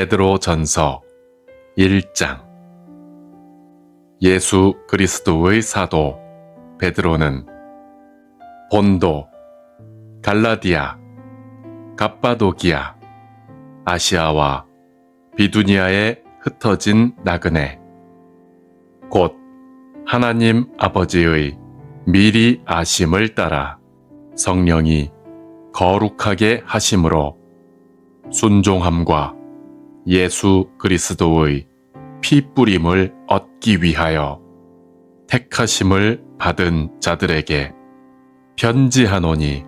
베드로전서 1장. 예수 그리스도의 사도 베드로는 본도, 갈라디아, 갑바도기아, 아시아와 비두니아에 흩어진 나그네, 곧 하나님 아버지의 미리 아심을 따라 성령이 거룩하게 하심으로 순종함과 예수 그리스도의 피뿌림을 얻기 위하여 택하심을 받은 자들에게 편지하노니,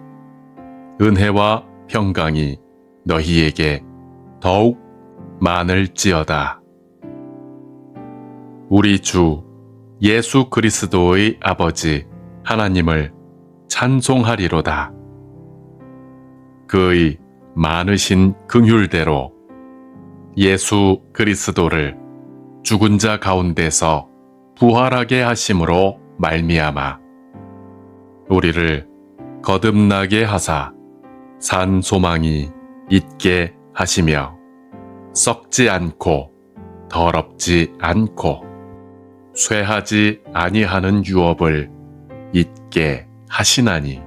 은혜와 평강이 너희에게 더욱 많을지어다. 우리 주 예수 그리스도의 아버지 하나님을 찬송하리로다. 그의 많으신 긍휼대로 예수 그리스도를 죽은 자 가운데서 부활하게 하심으로 말미암아 우리를 거듭나게 하사 산 소망이 있게 하시며 썩지 않고 더럽지 않고 쇠하지 아니하는 유업을 있게 하시나니,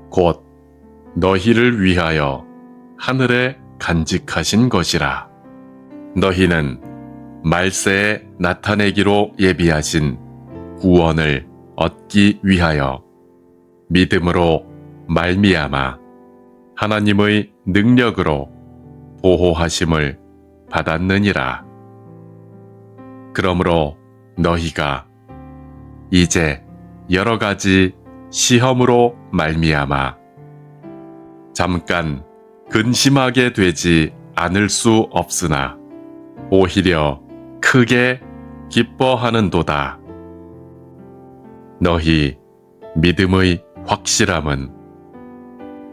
곧 너희를 위하여 하늘에 간직하신 것이라. 너희는 말세에 나타내기로 예비하신 구원을 얻기 위하여 믿음으로 말미암아 하나님의 능력으로 보호하심을 받았느니라. 그러므로 너희가 이제 여러 가지 시험으로 말미암아 잠깐 근심하게 되지 않을 수 없으나 오히려 크게 기뻐하는도다. 너희 믿음의 확실함은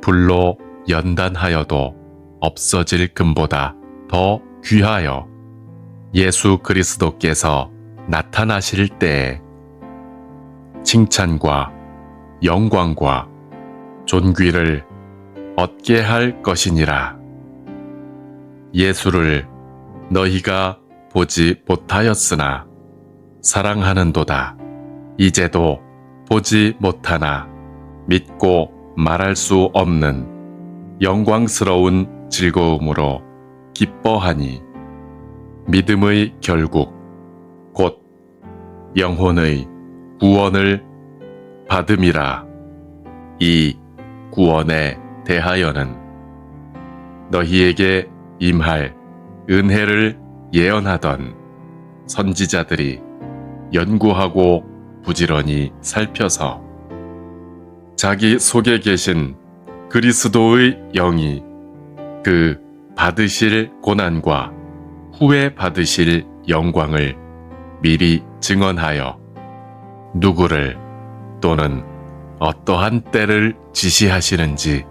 불로 연단하여도 없어질 금보다 더 귀하여 예수 그리스도께서 나타나실 때에 칭찬과 영광과 존귀를 얻게 할 것이니라. 예수를 너희가 보지 못하였으나 사랑하는도다. 이제도 보지 못하나 믿고 말할 수 없는 영광스러운 즐거움으로 기뻐하니, 믿음의 결국 곧 영혼의 구원을 받음이라. 이 구원에 대하여는 너희에게 임할 은혜를 예언하던 선지자들이 연구하고 부지런히 살펴서 자기 속에 계신 그리스도의 영이 그 받으실 고난과 후에 받으실 영광을 미리 증언하여 누구를 또는 어떠한 때를 지시하시는지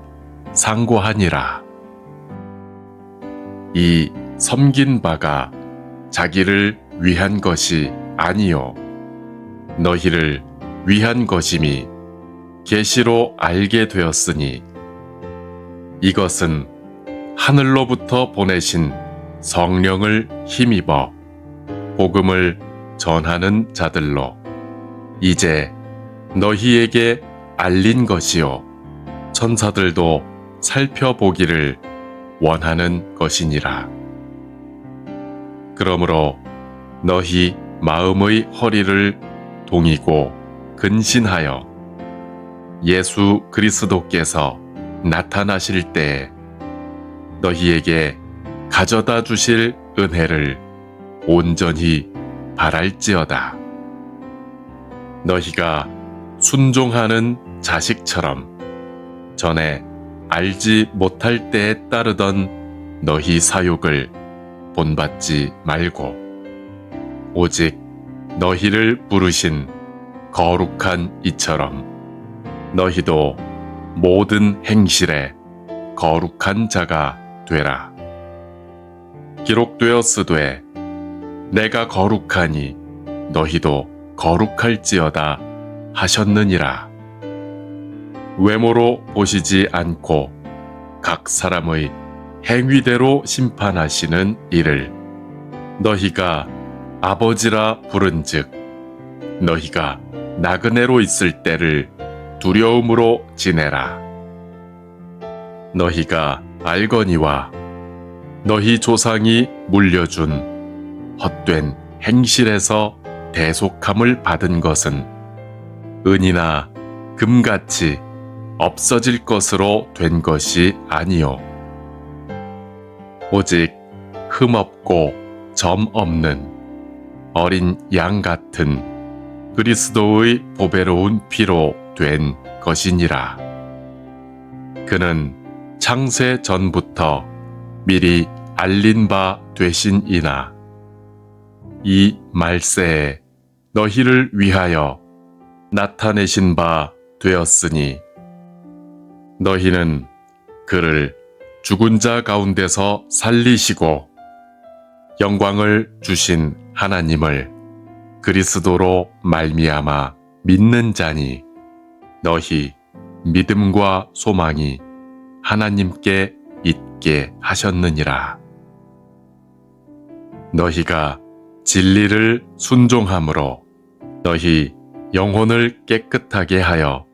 상고하니라. 이 섬긴 바가 자기를 위한 것이 아니요 너희를 위한 것임이 계시로 알게 되었으니, 이것은 하늘로부터 보내신 성령을 힘입어 복음을 전하는 자들로 이제 너희에게 알린 것이요 천사들도 살펴보기를 원하는 것이니라. 그러므로 너희 마음의 허리를 동이고 근신하여 예수 그리스도께서 나타나실 때에 너희에게 가져다 주실 은혜를 온전히 바랄지어다. 너희가 순종하는 자식처럼 전에 알지 못할 때에 따르던 너희 사욕을 본받지 말고 오직 너희를 부르신 거룩한 이처럼 너희도 모든 행실에 거룩한 자가 되라. 기록되었으되 내가 거룩하니 너희도 거룩할지어다 하셨느니라. 외모로 보시지 않고 각 사람의 행위대로 심판하시는 이를 너희가 아버지라 부른즉 너희가 나그네로 있을 때를 두려움으로 지내라. 너희가 알거니와 너희 조상이 물려준 헛된 행실에서 대속함을 받은 것은 은이나 금같이 없어질 것으로 된 것이 아니요 오직 흠없고 점 없는 어린 양 같은 그리스도의 보배로운 피로 된 것이니라. 그는 창세 전부터 미리 알린 바 되신이나 이 말세에 너희를 위하여 나타내신 바 되었으니 너희는 그를 죽은 자 가운데서 살리시고 영광을 주신 하나님을 그리스도로 말미암아 믿는 자니 너희 믿음과 소망이 하나님께 있게 하셨느니라. 너희가 진리를 순종함으로 너희 영혼을 깨끗하게 하여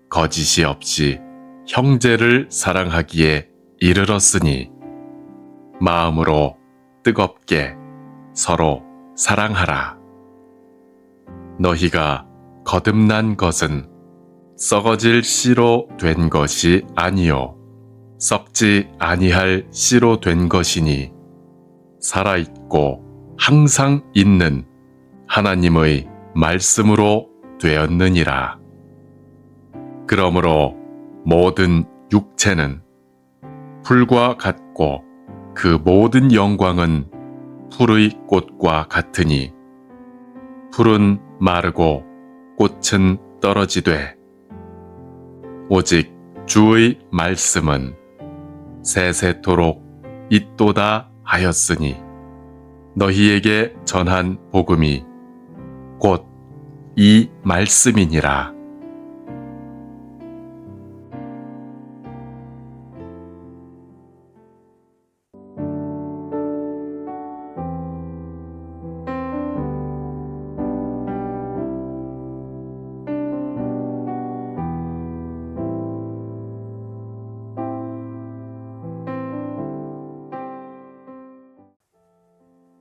거짓이 없이 형제를 사랑하기에 이르렀으니 마음으로 뜨겁게 서로 사랑하라. 너희가 거듭난 것은 썩어질 씨로 된 것이 아니요 썩지 아니할 씨로 된 것이니 살아있고 항상 있는 하나님의 말씀으로 되었느니라. 그러므로 모든 육체는 풀과 같고 그 모든 영광은 풀의 꽃과 같으니 풀은 마르고 꽃은 떨어지되 오직 주의 말씀은 세세토록 있도다 하였으니 너희에게 전한 복음이 곧 이 말씀이니라.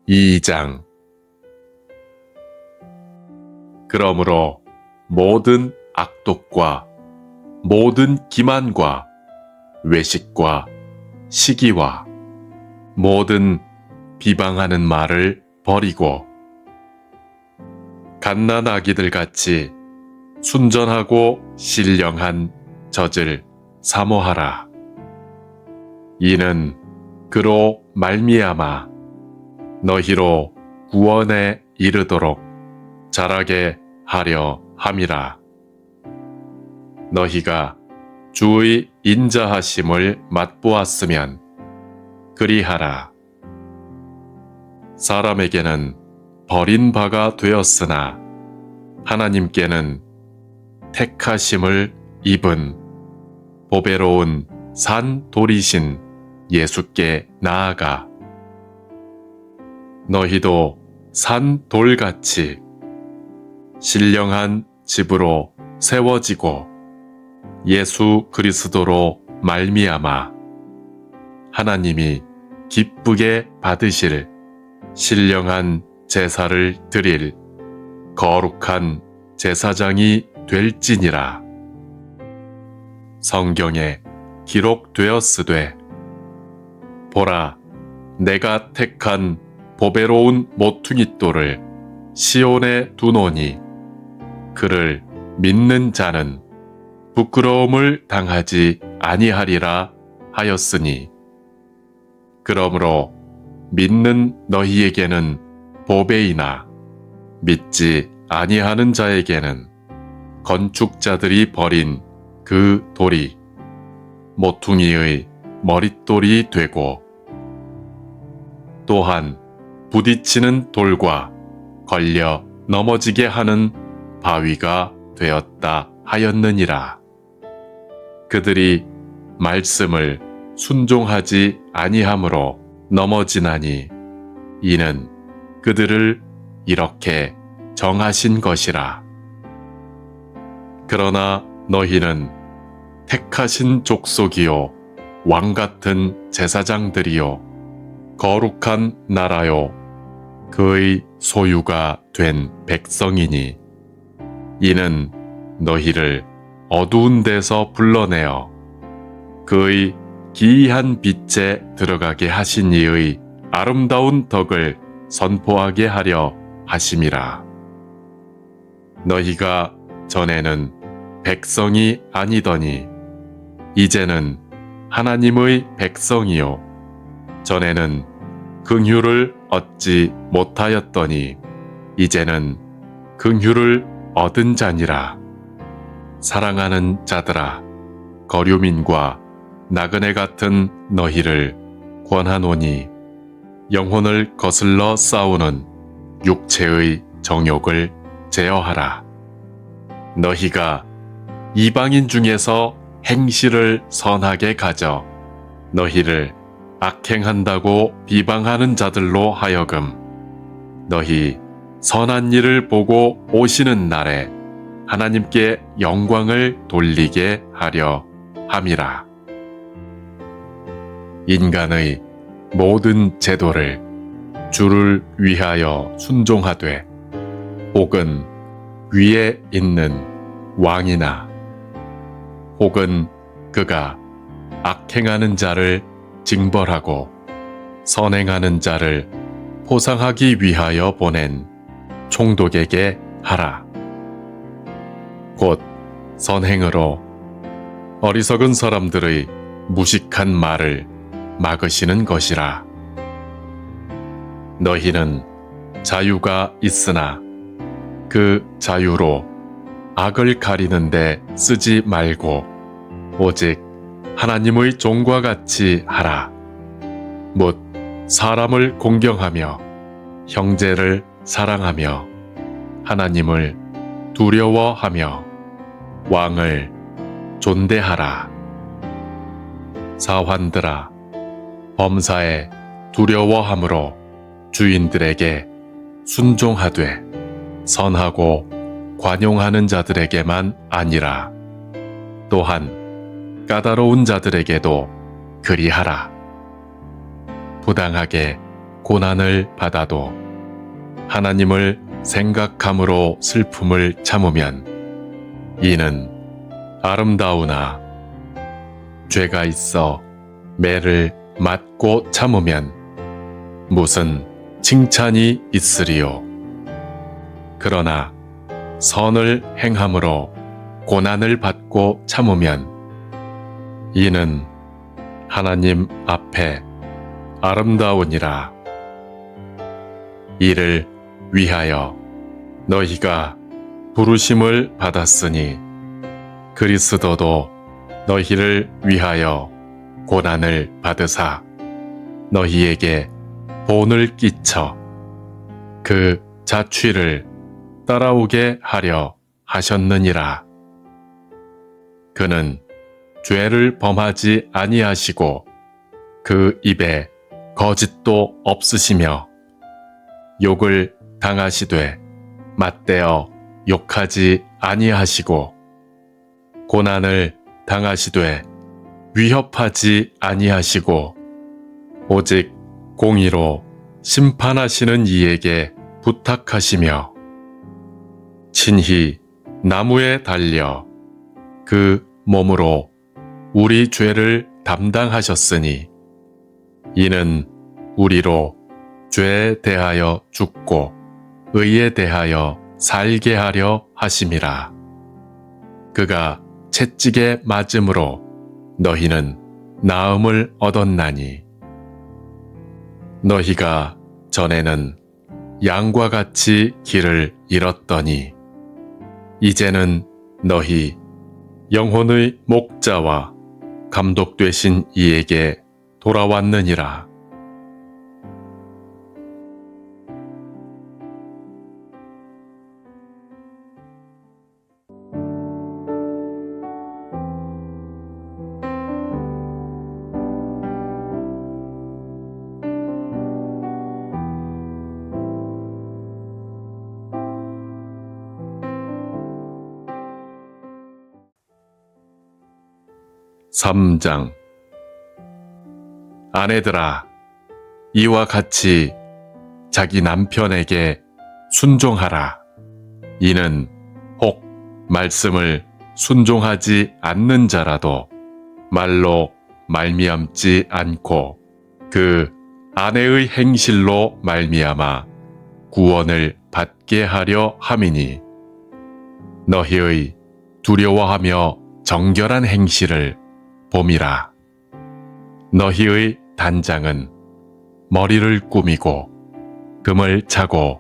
이 장 그러므로 모든 악독과 모든 기만과 외식과 시기와 모든 비방하는 말을 버리고 갓난아기들 같이 순전하고 신령한 젖을 사모하라. 이는 그로 말미암아 너희로 구원에 이르도록 자라게 하려 함이라. 너희가 주의 인자하심을 맛보았으면 그리하라. 사람에게는 버린 바가 되었으나 하나님께는 택하심을 입은 보배로운 산 돌이신 예수께 나아가 너희도 산 돌같이 신령한 집으로 세워지고 예수 그리스도로 말미암아 하나님이 기쁘게 받으실 신령한 제사를 드릴 거룩한 제사장이 될지니라. 성경에 기록되었으되 보라 내가 택한 보배로운 모퉁이돌을 시온에 두노니 그를 믿는 자는 부끄러움을 당하지 아니하리라 하였으니 그러므로 믿는 너희에게는 보배이나 믿지 아니하는 자에게는 건축자들이 버린 그 돌이 모퉁이의 머릿돌이 되고 또한 부딪히는 돌과 걸려 넘어지게 하는 바위가 되었다 하였느니라. 그들이 말씀을 순종하지 아니함으로 넘어지나니 이는 그들을 이렇게 정하신 것이라. 그러나 너희는 택하신 족속이요 왕같은 제사장들이요 거룩한 나라요 그의 소유가 된 백성이니 이는 너희를 어두운 데서 불러내어 그의 기이한 빛에 들어가게 하신 이의 아름다운 덕을 선포하게 하려 하심이라. 너희가 전에는 백성이 아니더니 이제는 하나님의 백성이요 전에는 긍휼을 얻지 못하였더니 이제는 긍휼을 얻은 자니라. 사랑하는 자들아, 거류민과 나그네 같은 너희를 권하노니 영혼을 거슬러 싸우는 육체의 정욕을 제어하라. 너희가 이방인 중에서 행실을 선하게 가져 너희를 악행한다고 비방하는 자들로 하여금 너희 선한 일을 보고 오시는 날에 하나님께 영광을 돌리게 하려 함이라. 인간의 모든 제도를 주를 위하여 순종하되 혹은 위에 있는 왕이나 혹은 그가 악행하는 자를 징벌하고 선행하는 자를 포상하기 위하여 보낸 총독에게 하라. 곧 선행으로 어리석은 사람들의 무식한 말을 막으시는 것이라. 너희는 자유가 있으나 그 자유로 악을 가리는데 쓰지 말고 오직 하나님의 종과 같이 하라. 못 사람을 공경하며 형제를 사랑하며 하나님을 두려워하며 왕을 존대하라. 사환들아, 범사에 두려워함으로 주인들에게 순종하되 선하고 관용하는 자들에게만 아니라 또한 까다로운 자들에게도 그리하라. 부당하게 고난을 받아도 하나님을 생각함으로 슬픔을 참으면 이는 아름다우나 죄가 있어 매를 맞고 참으면 무슨 칭찬이 있으리요. 그러나 선을 행함으로 고난을 받고 참으면 이는 하나님 앞에 아름다우니라. 이를 위하여 너희가 부르심을 받았으니 그리스도도 너희를 위하여 고난을 받으사 너희에게 본을 끼쳐 그 자취를 따라오게 하려 하셨느니라. 그는 죄를 범하지 아니하시고 그 입에 거짓도 없으시며 욕을 당하시되 맞대어 욕하지 아니하시고 고난을 당하시되 위협하지 아니하시고 오직 공의로 심판하시는 이에게 부탁하시며 친히 나무에 달려 그 몸으로 우리 죄를 담당하셨으니 이는 우리로 죄에 대하여 죽고 의에 대하여 살게 하려 하심이라. 그가 채찍에 맞음으로 너희는 나음을 얻었나니 너희가 전에는 양과 같이 길을 잃었더니 이제는 너희 영혼의 목자와 감독 되신 이에게 돌아왔느니라. 3장. 아내들아, 이와 같이 자기 남편에게 순종하라. 이는 혹 말씀을 순종하지 않는 자라도 말로 말미암지 않고 그 아내의 행실로 말미암아 구원을 받게 하려 함이니, 너희의 두려워하며 정결한 행실을 봄이라. 너희의 단장은 머리를 꾸미고 금을 차고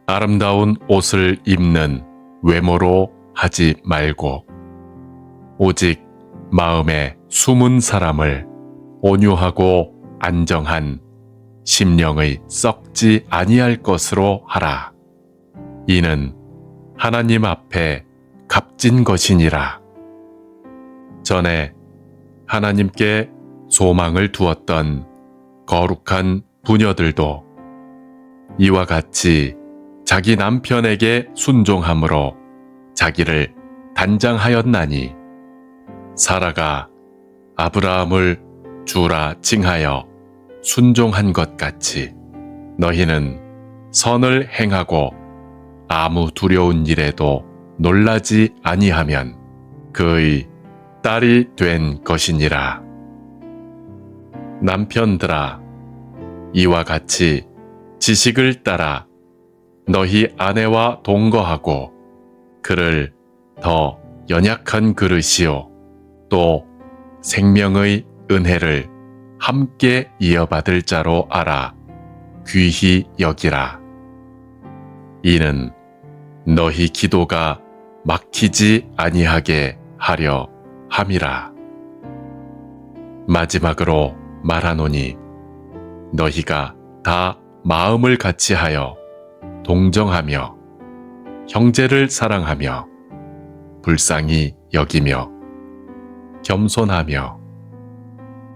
아름다운 옷을 입는 외모로 하지 말고, 오직 마음에 숨은 사람을 온유하고 안정한 심령의 썩지 아니할 것으로 하라. 이는 하나님 앞에 값진 것이니라. 전에 하나님께 소망을 두었던 거룩한 부녀들도 이와 같이 자기 남편에게 순종함으로 자기를 단장하였나니, 사라가 아브라함을 주라 칭하여 순종한 것 같이 너희는 선을 행하고 아무 두려운 일에도 놀라지 아니하면 그의 딸이 된 것이니라. 남편들아, 이와 같이 지식을 따라 너희 아내와 동거하고 그를 더 연약한 그릇이요 또 생명의 은혜를 함께 이어받을 자로 알아 귀히 여기라. 이는 너희 기도가 막히지 아니하게 하려 함이라. 마지막으로 말하노니, 너희가 다 마음을 같이하여 동정하며 형제를 사랑하며 불쌍히 여기며 겸손하며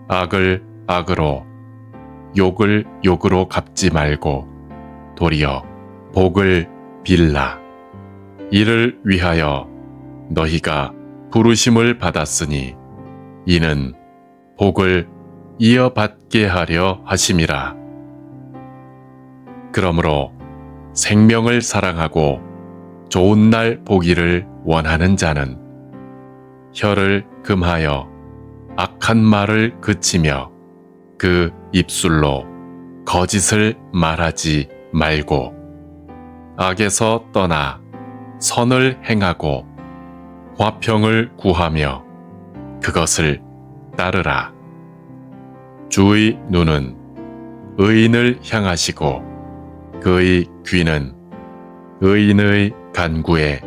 악을 악으로 욕을 욕으로 갚지 말고 도리어 복을 빌라. 이를 위하여 너희가 부르심을 받았으니 이는 복을 이어받게 하려 하심이라. 그러므로 생명을 사랑하고 좋은 날 보기를 원하는 자는 혀를 금하여 악한 말을 그치며 그 입술로 거짓을 말하지 말고 악에서 떠나 선을 행하고 화평을 구하며 그것을 따르라. 주의 눈은 의인을 향하시고 그의 귀는 의인의 간구에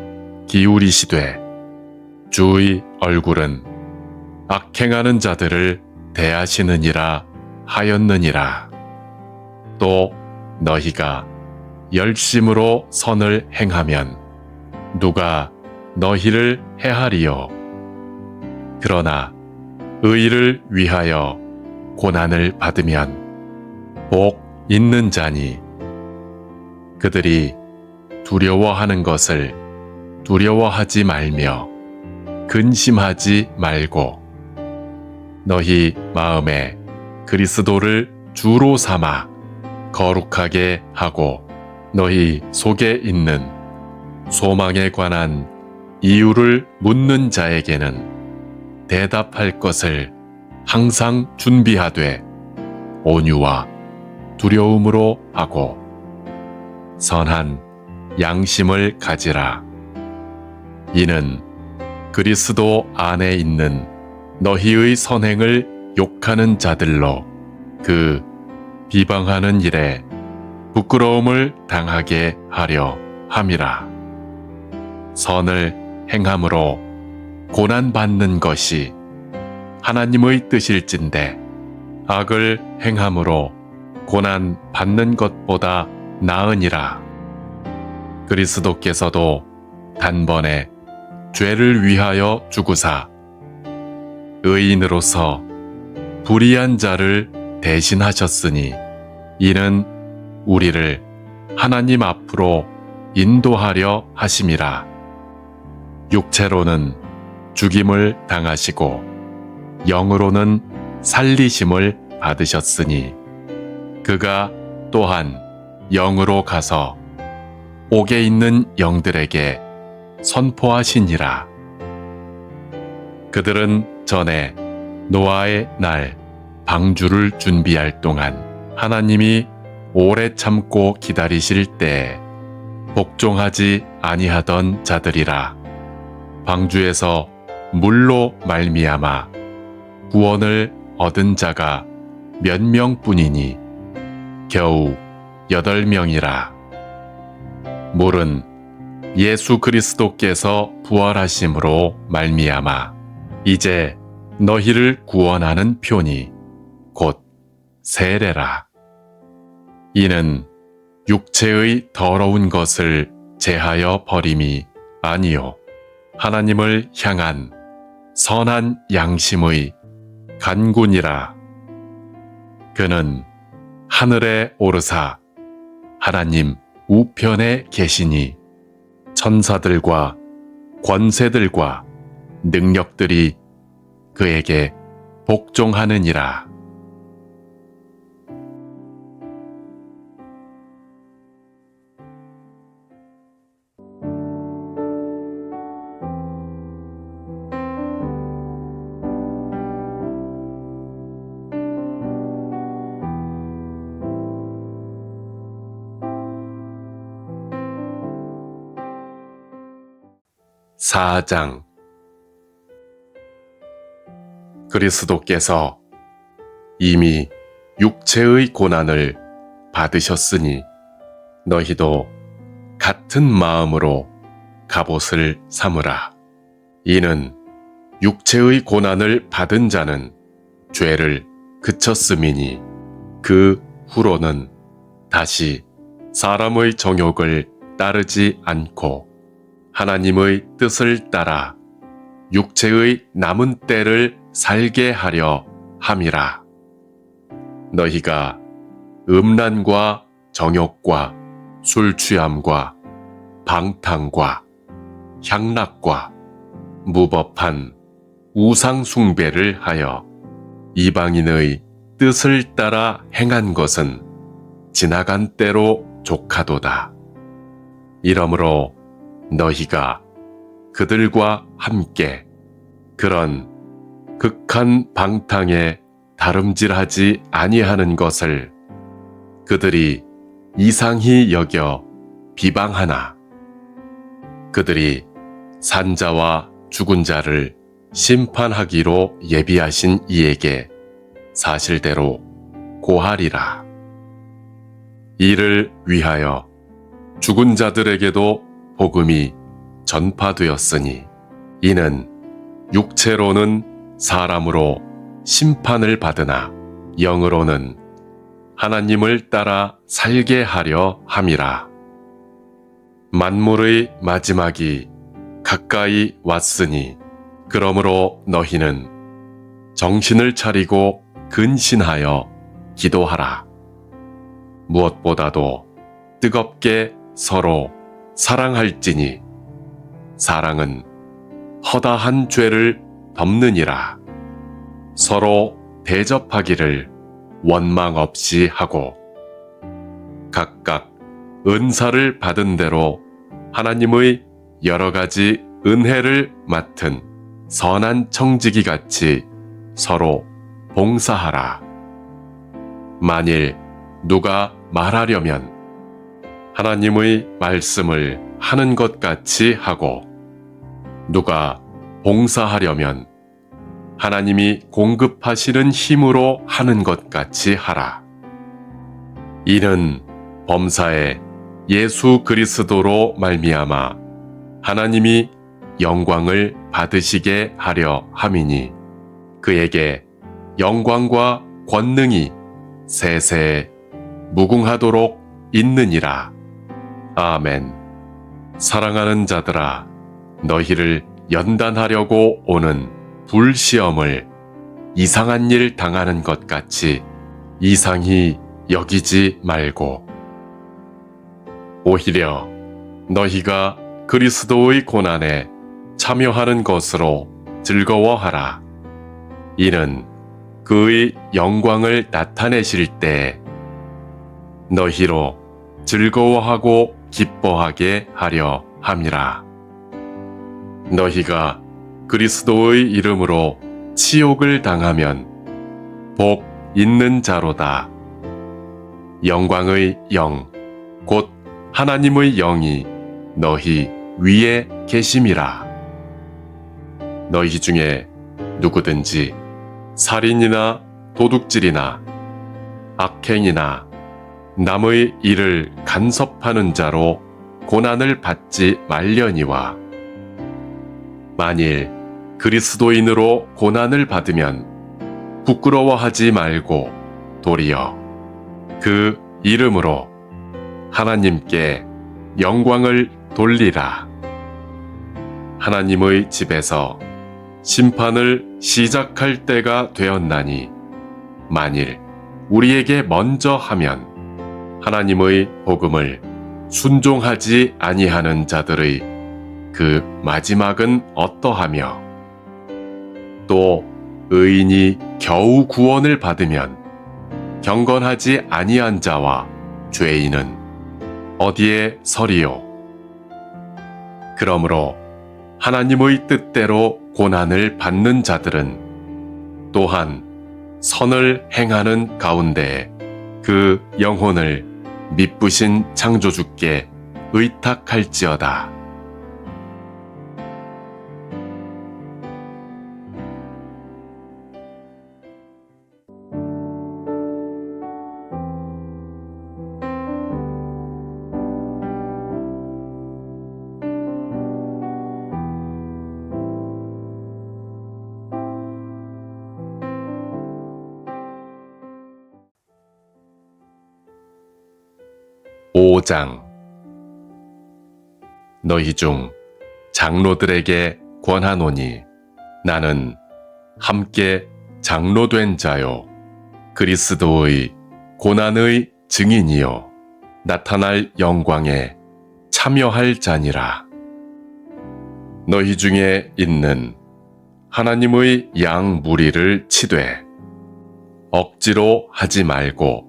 기울이시되 주의 얼굴은 악행하는 자들을 대하시느니라 하였느니라. 또 너희가 열심으로 선을 행하면 누가 너희를 해하리요. 그러나 의를 위하여 고난을 받으면 복 있는 자니, 그들이 두려워하는 것을 두려워하지 말며 근심하지 말고 너희 마음에 그리스도를 주로 삼아 거룩하게 하고 너희 속에 있는 소망에 관한 이유를 묻는 자에게는 대답할 것을 항상 준비하되 온유와 두려움으로 하고 선한 양심을 가지라. 이는 그리스도 안에 있는 너희의 선행을 욕하는 자들로 그 비방하는 일에 부끄러움을 당하게 하려 함이라. 선을 행함으로 고난받는 것이 하나님의 뜻일진데 악을 행함으로 고난받는 것보다 나으니라. 그리스도께서도 단번에 죄를 위하여 죽으사 의인으로서 불의한 자를 대신하셨으니 이는 우리를 하나님 앞으로 인도하려 하심이라. 육체로는 죽임을 당하시고 영으로는 살리심을 받으셨으니 그가 또한 영으로 가서 옥에 있는 영들에게 선포하시니라. 그들은 전에 노아의 날 방주를 준비할 동안 하나님이 오래 참고 기다리실 때에 복종하지 아니하던 자들이라. 방주에서 물로 말미암아 구원을 얻은 자가 몇 명뿐이니 겨우 8명이라. 물은 예수 그리스도께서 부활하심으로 말미암아 이제 너희를 구원하는 표니 곧 세례라. 이는 육체의 더러운 것을 제하여 버림이 아니요 하나님을 향한 선한 양심의 간군이라. 그는 하늘에 오르사 하나님 우편에 계시니 천사들과 권세들과 능력들이 그에게 복종하느니라. 사장. 그리스도께서 이미 육체의 고난을 받으셨으니 너희도 같은 마음으로 갑옷을 삼으라. 이는 육체의 고난을 받은 자는 죄를 그쳤음이니 그 후로는 다시 사람의 정욕을 따르지 않고 하나님의 뜻을 따라 육체의 남은 때를 살게 하려 함이라. 너희가 음란과 정욕과 술 취함과 방탕과 향락과 무법한 우상 숭배를 하여 이방인의 뜻을 따라 행한 것은 지나간 때로 족하도다. 이러므로 너희가 그들과 함께 그런 극한 방탕에 다름질하지 아니하는 것을 그들이 이상히 여겨 비방하나 그들이 산자와 죽은 자를 심판하기로 예비하신 이에게 사실대로 고하리라. 이를 위하여 죽은 자들에게도 복음이 전파되었으니 이는 육체로는 사람으로 심판을 받으나 영으로는 하나님을 따라 살게 하려 함이라. 만물의 마지막이 가까이 왔으니 그러므로 너희는 정신을 차리고 근신하여 기도하라. 무엇보다도 뜨겁게 서로 사랑할지니 사랑은 허다한 죄를 덮느니라. 서로 대접하기를 원망 없이 하고 각각 은사를 받은 대로 하나님의 여러 가지 은혜를 맡은 선한 청지기 같이 서로 봉사하라. 만일 누가 말하려면 하나님의 말씀을 하는 것 같이 하고 누가 봉사하려면 하나님이 공급하시는 힘으로 하는 것 같이 하라. 이는 범사에 예수 그리스도로 말미암아 하나님이 영광을 받으시게 하려 함이니 그에게 영광과 권능이 세세에 무궁하도록 있느니라. 아멘. 사랑하는 자들아, 너희를 연단하려고 오는 불시험을 이상한 일 당하는 것 같이 이상히 여기지 말고 오히려 너희가 그리스도의 고난에 참여하는 것으로 즐거워하라. 이는 그의 영광을 나타내실 때 너희로 즐거워하고 기뻐하게 하려 함이라. 너희가 그리스도의 이름으로 치욕을 당하면 복 있는 자로다. 영광의 영, 곧 하나님의 영이 너희 위에 계심이라. 너희 중에 누구든지 살인이나 도둑질이나 악행이나 남의 일을 간섭하는 자로 고난을 받지 말려니와 만일 그리스도인으로 고난을 받으면 부끄러워하지 말고 도리어 그 이름으로 하나님께 영광을 돌리라. 하나님의 집에서 심판을 시작할 때가 되었나니 만일 우리에게 먼저 하면 하나님의 복음을 순종하지 아니하는 자들의 그 마지막은 어떠하며 또 의인이 겨우 구원을 받으면 경건하지 아니한 자와 죄인은 어디에 서리요? 그러므로 하나님의 뜻대로 고난을 받는 자들은 또한 선을 행하는 가운데 그 영혼을 미쁘신 창조주께 의탁할지어다. 오장 너희 중 장로들에게 권하노니 나는 함께 장로된 자요 그리스도의 고난의 증인이요 나타날 영광에 참여할 자니라. 너희 중에 있는 하나님의 양 무리를 치되 억지로 하지 말고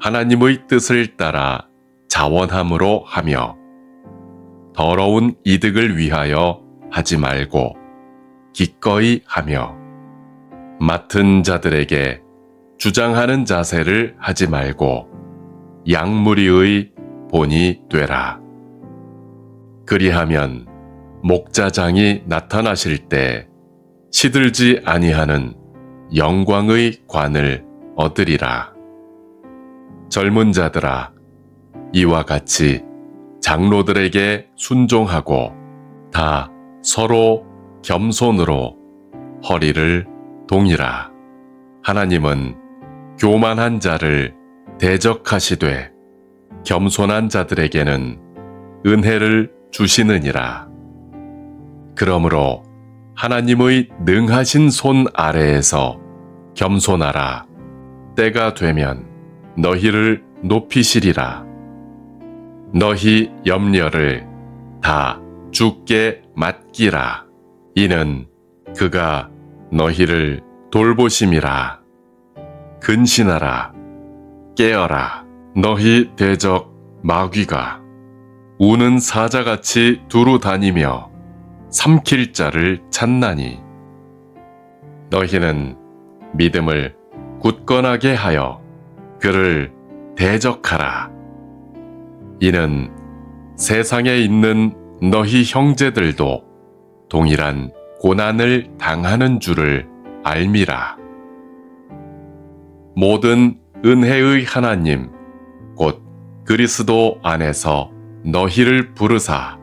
하나님의 뜻을 따라 자원함으로 하며 더러운 이득을 위하여 하지 말고 기꺼이 하며 맡은 자들에게 주장하는 자세를 하지 말고 양무리의 본이 되라. 그리하면 목자장이 나타나실 때 시들지 아니하는 영광의 관을 얻으리라. 젊은 자들아, 이와 같이 장로들에게 순종하고 다 서로 겸손으로 허리를 동이라. 하나님은 교만한 자를 대적하시되 겸손한 자들에게는 은혜를 주시느니라. 그러므로 하나님의 능하신 손 아래에서 겸손하라. 때가 되면 너희를 높이시리라. 너희 염려를 다 주께 맡기라. 이는 그가 너희를 돌보심이라. 근신하라. 깨어라. 너희 대적 마귀가 우는 사자같이 두루 다니며 삼킬 자를 찾나니 너희는 믿음을 굳건하게 하여 그를 대적하라. 이는 세상에 있는 너희 형제들도 동일한 고난을 당하는 줄을 알미라. 모든 은혜의 하나님 곧 그리스도 안에서 너희를 부르사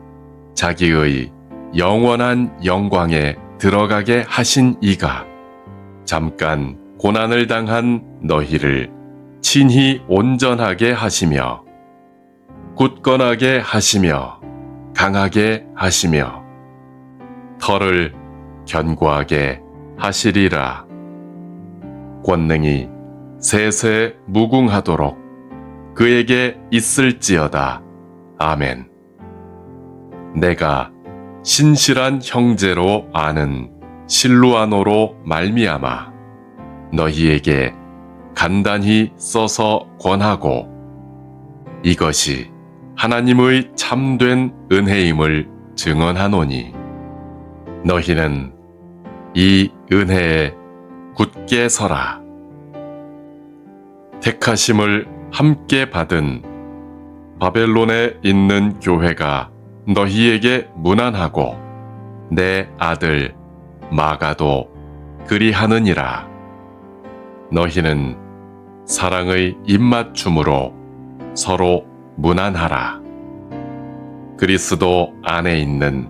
자기의 영원한 영광에 들어가게 하신 이가 잠깐 고난을 당한 너희를 친히 온전하게 하시며 굳건하게 하시며 강하게 하시며 털을 견고하게 하시리라. 권능이 세세 무궁하도록 그에게 있을지어다. 아멘. 내가 신실한 형제로 아는 실루아노로 말미암아 너희에게 간단히 써서 권하고 이것이 하나님의 참된 은혜임을 증언하노니 너희는 이 은혜에 굳게 서라. 택하심을 함께 받은 바벨론에 있는 교회가 너희에게 문안하고 내 아들 마가도 그리하느니라. 너희는 사랑의 입맞춤으로 서로 문안하라. 그리스도 안에 있는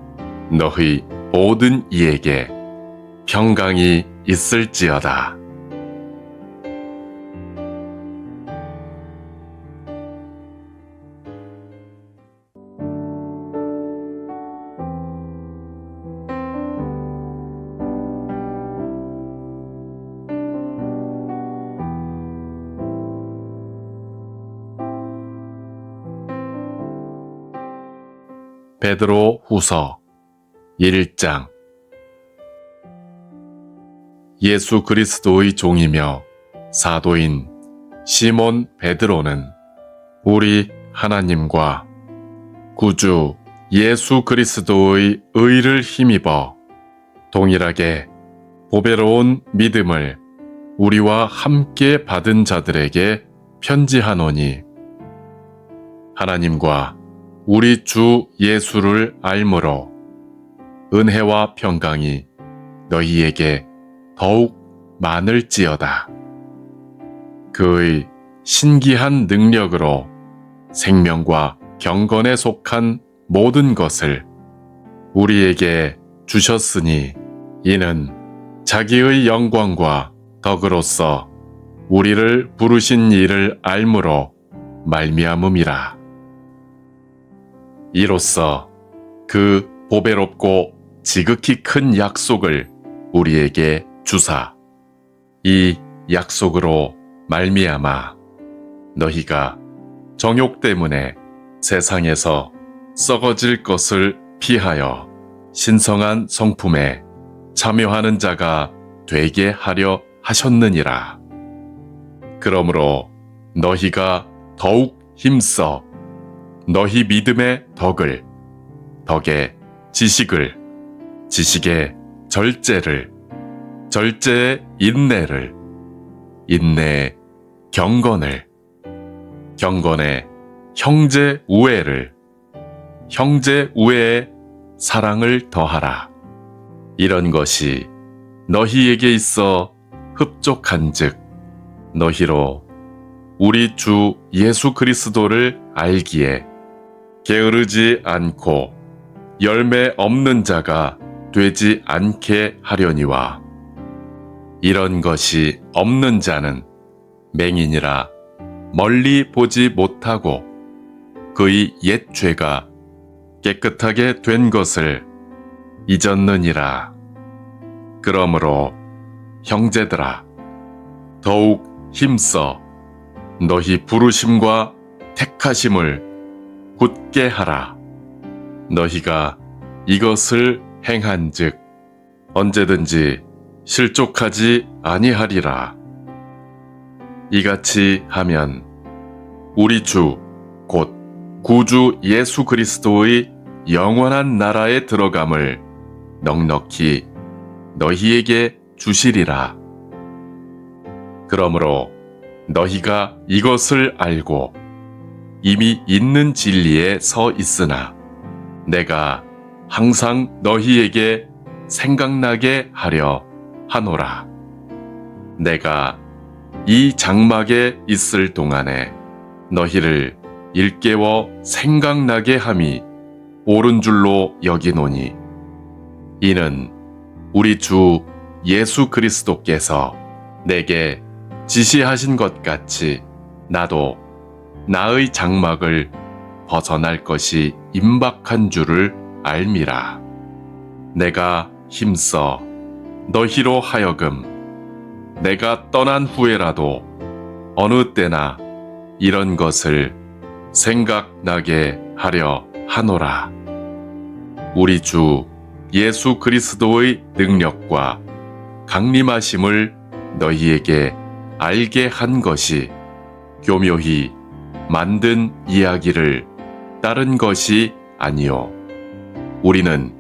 너희 모든 이에게 평강이 있을지어다. 베드로 후서 1장. 예수 그리스도의 종이며 사도인 시몬 베드로는 우리 하나님과 구주 예수 그리스도의 의를 힘입어 동일하게 보배로운 믿음을 우리와 함께 받은 자들에게 편지하노니 하나님과 우리 주 예수를 알므로 은혜와 평강이 너희에게 더욱 많을지어다. 그의 신기한 능력으로 생명과 경건에 속한 모든 것을 우리에게 주셨으니 이는 자기의 영광과 덕으로서 우리를 부르신 이를 알므로 말미암음이라. 이로써 그 보배롭고 지극히 큰 약속을 우리에게 주사 이 약속으로 말미암아 너희가 정욕 때문에 세상에서 썩어질 것을 피하여 신성한 성품에 참여하는 자가 되게 하려 하셨느니라. 그러므로 너희가 더욱 힘써 너희 믿음의 덕을, 덕의 지식을, 지식의 절제를, 절제의 인내를, 인내의 경건을, 경건의 형제 우애를, 형제 우애의 사랑을 더하라. 이런 것이 너희에게 있어 흡족한즉 너희로 우리 주 예수 그리스도를 알기에 게으르지 않고 열매 없는 자가 되지 않게 하려니와 이런 것이 없는 자는 맹인이라 멀리 보지 못하고 그의 옛 죄가 깨끗하게 된 것을 잊었느니라. 그러므로 형제들아 더욱 힘써 너희 부르심과 택하심을 굳게 하라. 너희가 이것을 행한즉 언제든지 실족하지 아니하리라. 이같이 하면 우리 주 곧 구주 예수 그리스도의 영원한 나라에 들어감을 넉넉히 너희에게 주시리라. 그러므로 너희가 이것을 알고 이미 있는 진리에 서 있으나 내가 항상 너희에게 생각나게 하려 하노라. 내가 이 장막에 있을 동안에 너희를 일깨워 생각나게 함이 옳은 줄로 여기노니 이는 우리 주 예수 그리스도께서 내게 지시하신 것 같이 나도 나의 장막을 벗어날 것이 임박한 줄을 알미라. 내가 힘써 너희로 하여금 내가 떠난 후에라도 어느 때나 이런 것을 생각나게 하려 하노라. 우리 주 예수 그리스도의 능력과 강림하심을 너희에게 알게 한 것이 교묘히 만든 이야기를 따른 것이 아니요 우리는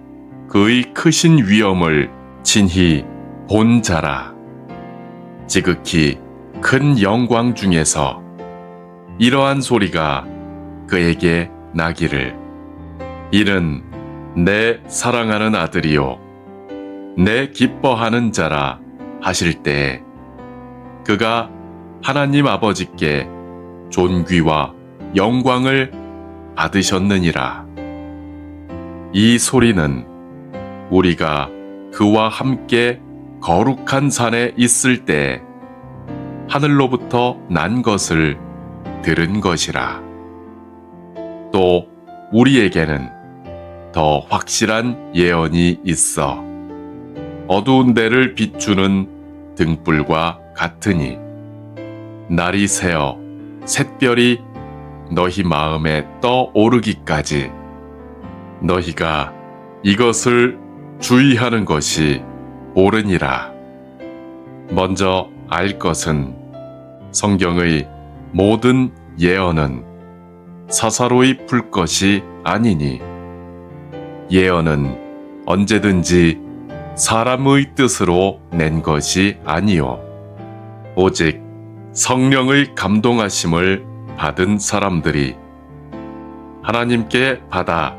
그의 크신 위엄을 친히 본 자라. 지극히 큰 영광 중에서 이러한 소리가 그에게 나기를 이는 내 사랑하는 아들이요 내 기뻐하는 자라 하실 때에 그가 하나님 아버지께 존귀와 영광을 받으셨느니라. 이 소리는 우리가 그와 함께 거룩한 산에 있을 때 하늘로부터 난 것을 들은 것이라. 또 우리에게는 더 확실한 예언이 있어 어두운 데를 비추는 등불과 같으니 날이 새어 샛별이 너희 마음에 떠오르기까지 너희가 이것을 주의하는 것이 옳으니라. 먼저 알 것은 성경의 모든 예언은 사사로이 풀 것이 아니니 예언은 언제든지 사람의 뜻으로 낸 것이 아니요 오직 성령의 감동하심을 받은 사람들이 하나님께 받아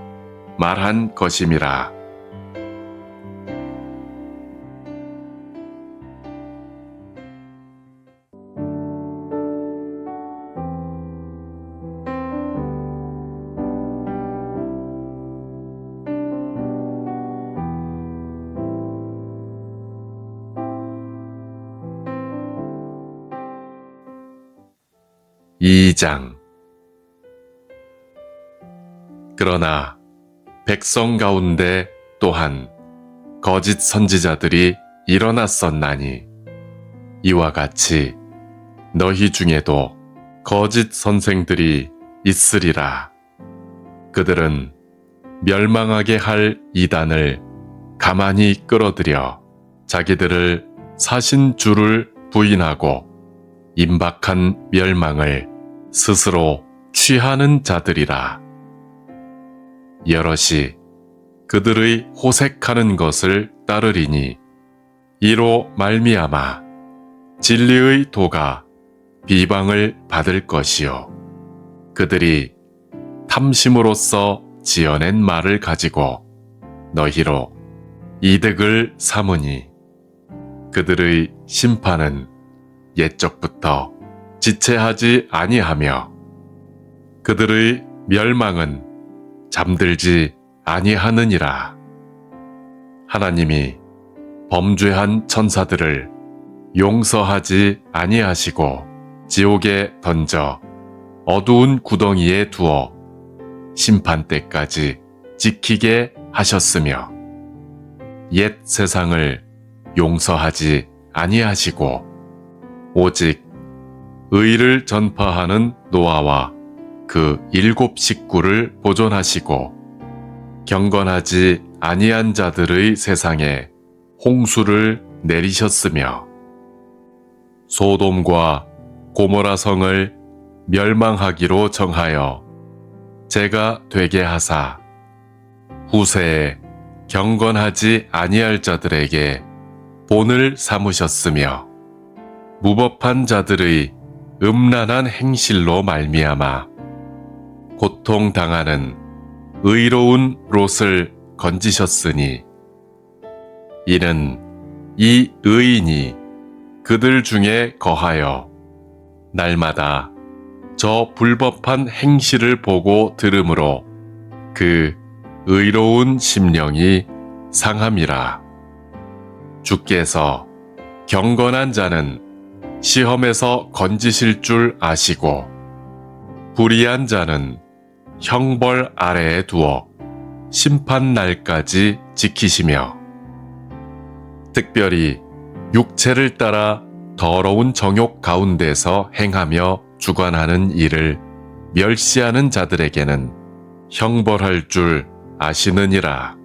말한 것임이라. (2장) 그러나 백성 가운데 또한 거짓 선지자들이 일어났었나니 이와 같이 너희 중에도 거짓 선생들이 있으리라. 그들은 멸망하게 할 이단을 가만히 끌어들여 자기들을 사신 주를 부인하고 임박한 멸망을 스스로 취하는 자들이라. 여럿이 그들의 호색하는 것을 따르리니 이로 말미암아 진리의 도가 비방을 받을 것이요 그들이 탐심으로써 지어낸 말을 가지고 너희로 이득을 삼으니 그들의 심판은 옛적부터 지체하지 아니하며 그들의 멸망은 잠들지 아니하느니라. 하나님이 범죄한 천사들을 용서하지 아니하시고 지옥에 던져 어두운 구덩이에 두어 심판 때까지 지키게 하셨으며 옛 세상을 용서하지 아니하시고 오직 의를 전파하는 노아와 그 7 식구를 보존하시고 경건하지 아니한 자들의 세상에 홍수를 내리셨으며 소돔과 고모라 성을 멸망하기로 정하여 제가 되게 하사 후세에 경건하지 아니할 자들에게 본을 삼으셨으며 무법한 자들의 음란한 행실로 말미암아 고통당하는 의로운 롯을 건지셨으니 이는 이 의인이 그들 중에 거하여 날마다 저 불법한 행실을 보고 들으므로 그 의로운 심령이 상함이라. 주께서 경건한 자는 시험에서 건지실 줄 아시고 불의한 자는 형벌 아래에 두어 심판 날까지 지키시며 특별히 육체를 따라 더러운 정욕 가운데서 행하며 주관하는 일을 멸시하는 자들에게는 형벌할 줄 아시느니라.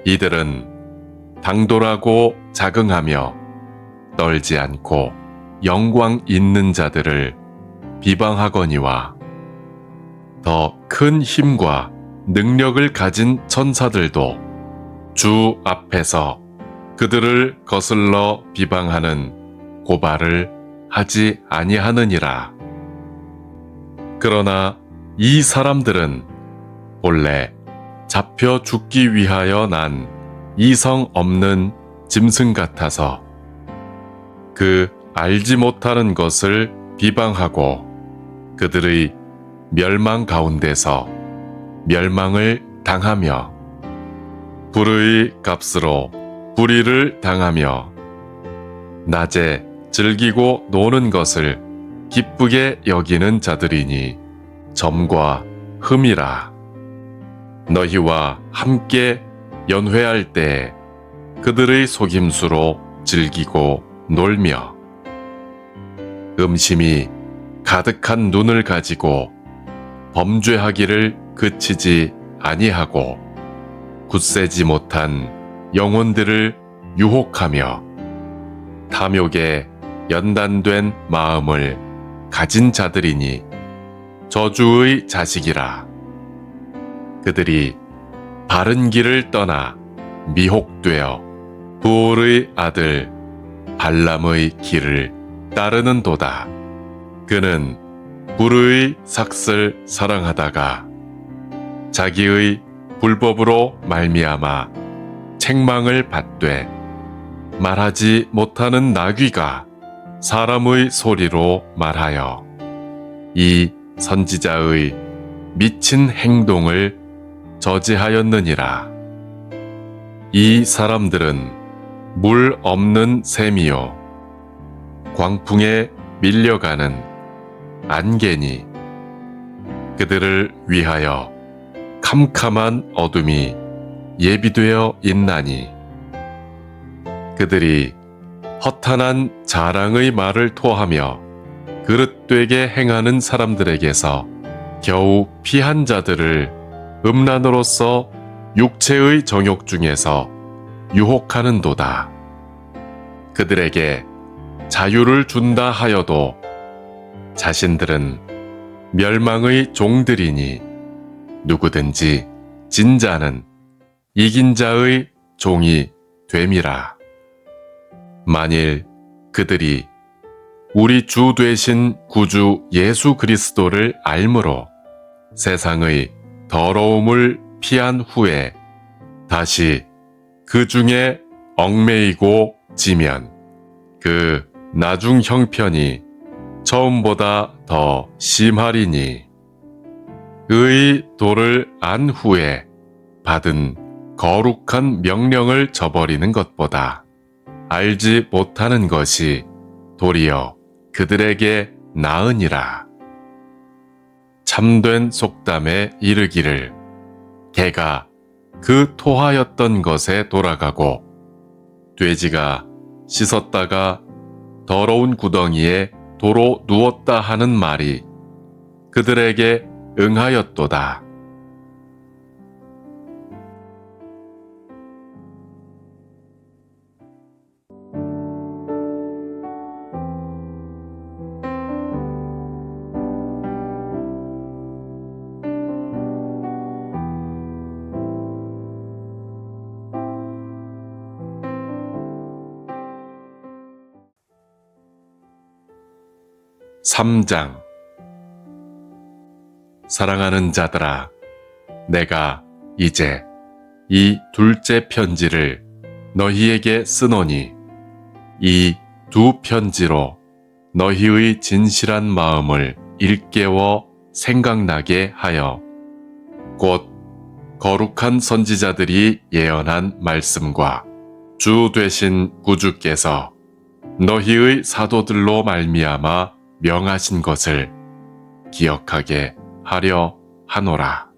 이들은 당돌하고 자긍하며 떨지 않고 영광 있는 자들을 비방하거니와 더 큰 힘과 능력을 가진 천사들도 주 앞에서 그들을 거슬러 비방하는 고발을 하지 아니하느니라. 그러나 이 사람들은 본래 잡혀 죽기 위하여 난 이성 없는 짐승 같아서 그 알지 못하는 것을 비방하고 그들의 멸망 가운데서 멸망을 당하며 불의 값으로 불의를 당하며 낮에 즐기고 노는 것을 기쁘게 여기는 자들이니 점과 흠이라. 너희와 함께 연회할 때 그들의 속임수로 즐기고 놀며 음심이 가득한 눈을 가지고 범죄하기를 그치지 아니하고 굳세지 못한 영혼들을 유혹하며 탐욕에 연단된 마음을 가진 자들이니 저주의 자식이라. 그들이 바른 길을 떠나 미혹되어 부올의 아들 발람의 길을 따르는도다. 그는 불의 삭슬 사랑하다가 자기의 불법으로 말미암아 책망을 받되 말하지 못하는 나귀가 사람의 소리로 말하여 이 선지자의 미친 행동을 저지하였느니라. 이 사람들은 물 없는 샘이요 광풍에 밀려가는 안개니 그들을 위하여 캄캄한 어둠이 예비되어 있나니 그들이 허탄한 자랑의 말을 토하며 그릇되게 행하는 사람들에게서 겨우 피한 자들을 음란으로서 육체의 정욕 중에서 유혹하는도다. 그들에게 자유를 준다 하여도 자신들은 멸망의 종들이니 누구든지 진자는 이긴 자의 종이 됨이라. 만일 그들이 우리 주 되신 구주 예수 그리스도를 알므로 세상의 더러움을 피한 후에 다시 그 중에 얽매이고 지면 그 나중 형편이 처음보다 더 심하리니 의 도를 안 후에 받은 거룩한 명령을 저버리는 것보다 알지 못하는 것이 도리어 그들에게 나으니라. 참된 속담에 이르기를 개가 그 토하였던 것에 돌아가고 돼지가 씻었다가 더러운 구덩이에 도로 누웠다 하는 말이 그들에게 응하였도다. (3장) 사랑하는 자들아, 내가 이제 이 둘째 편지를 너희에게 쓰노니 이 두 편지로 너희의 진실한 마음을 일깨워 생각나게 하여 곧 거룩한 선지자들이 예언한 말씀과 주 되신 구주께서 너희의 사도들로 말미암아 명하신 것을 기억하게 하려 하노라.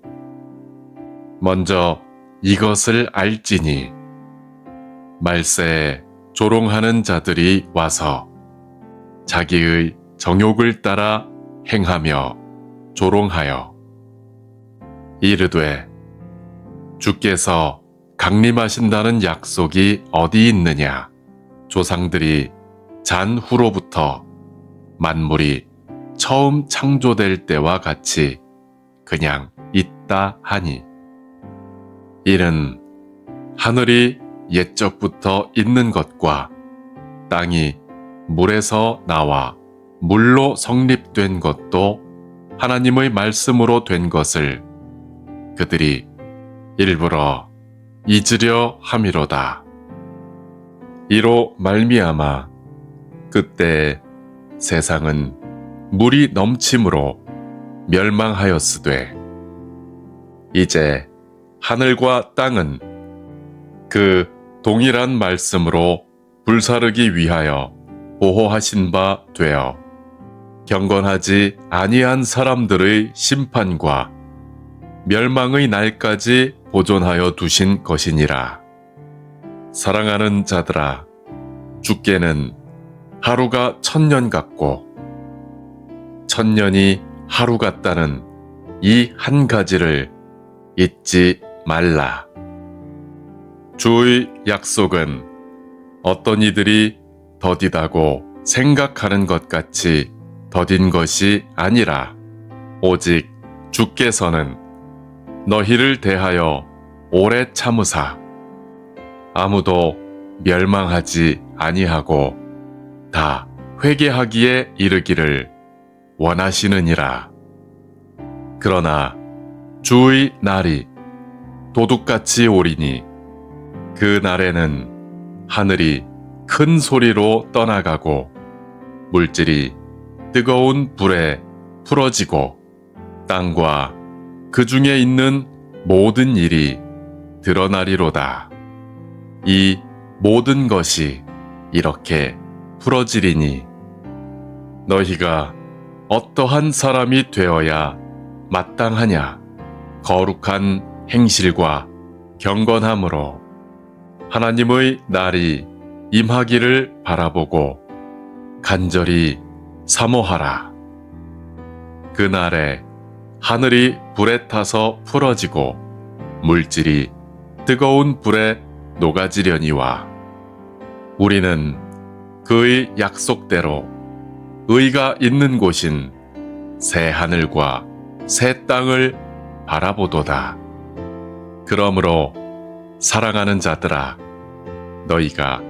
먼저 이것을 알지니 말세에 조롱하는 자들이 와서 자기의 정욕을 따라 행하며 조롱하여 이르되 주께서 강림하신다는 약속이 어디 있느냐? 조상들이 잔후로부터 만물이 처음 창조될 때와 같이 그냥 있다 하니, 이는 하늘이 옛적부터 있는 것과 땅이 물에서 나와 물로 성립된 것도 하나님의 말씀으로 된 것을 그들이 일부러 잊으려 함이로다. 이로 말미암아 그때 세상은 물이 넘침으로 멸망하였으되, 이제 하늘과 땅은 그 동일한 말씀으로 불사르기 위하여 보호하신 바 되어 경건하지 아니한 사람들의 심판과 멸망의 날까지 보존하여 두신 것이니라. 사랑하는 자들아, 주께는 하루가 1000년 같고 1000년이 하루 같다는 이 한 가지를 잊지 말라. 주의 약속은 어떤 이들이 더디다고 생각하는 것 같이 더딘 것이 아니라 오직 주께서는 너희를 대하여 오래 참으사 아무도 멸망하지 아니하고 다 회개하기에 이르기를 원하시느니라. 그러나 주의 날이 도둑같이 오리니 그 날에는 하늘이 큰 소리로 떠나가고 물질이 뜨거운 불에 풀어지고 땅과 그 중에 있는 모든 일이 드러나리로다. 이 모든 것이 이렇게 풀어지리니 너희가 어떠한 사람이 되어야 마땅하냐? 거룩한 행실과 경건함으로 하나님의 날이 임하기를 바라보고 간절히 사모하라. 그 날에 하늘이 불에 타서 풀어지고 물질이 뜨거운 불에 녹아지려니와 우리는 그의 약속대로 의가 있는 곳인 새 하늘과 새 땅을 바라보도다. 그러므로 사랑하는 자들아, 너희가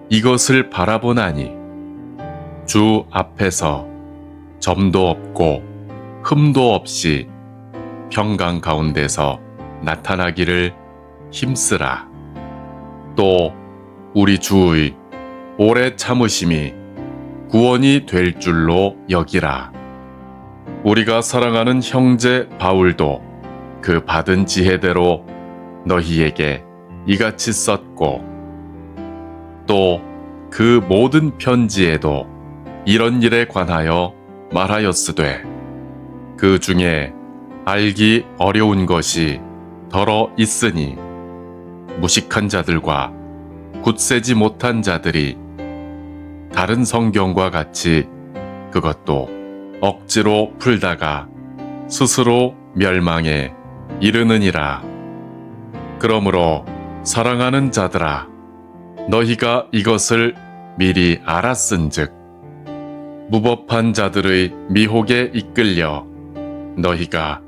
이것을 바라보나니 주 앞에서 점도 없고 흠도 없이 평강 가운데서 나타나기를 힘쓰라. 또 우리 주의 오래 참으심이 구원이 될 줄로 여기라. 우리가 사랑하는 형제 바울도 그 받은 지혜대로 너희에게 이같이 썼고 또 그 모든 편지에도 이런 일에 관하여 말하였으되 그 중에 알기 어려운 것이 더러 있으니 무식한 자들과 굳세지 못한 자들이 다른 성경과 같이 그것도 억지로 풀다가 스스로 멸망에 이르느니라. 그러므로 사랑하는 자들아, 너희가 이것을 미리 알았은즉 무법한 자들의 미혹에 이끌려 너희가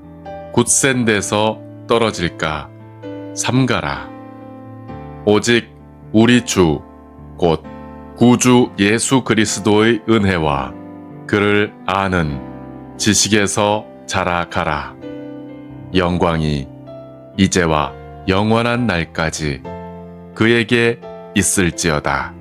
굳센 데서 떨어질까 삼가라. 오직 우리 주 곧 구주 예수 그리스도의 은혜와 그를 아는 지식에서 자라가라. 영광이 이제와 영원한 날까지 그에게 있을지어다.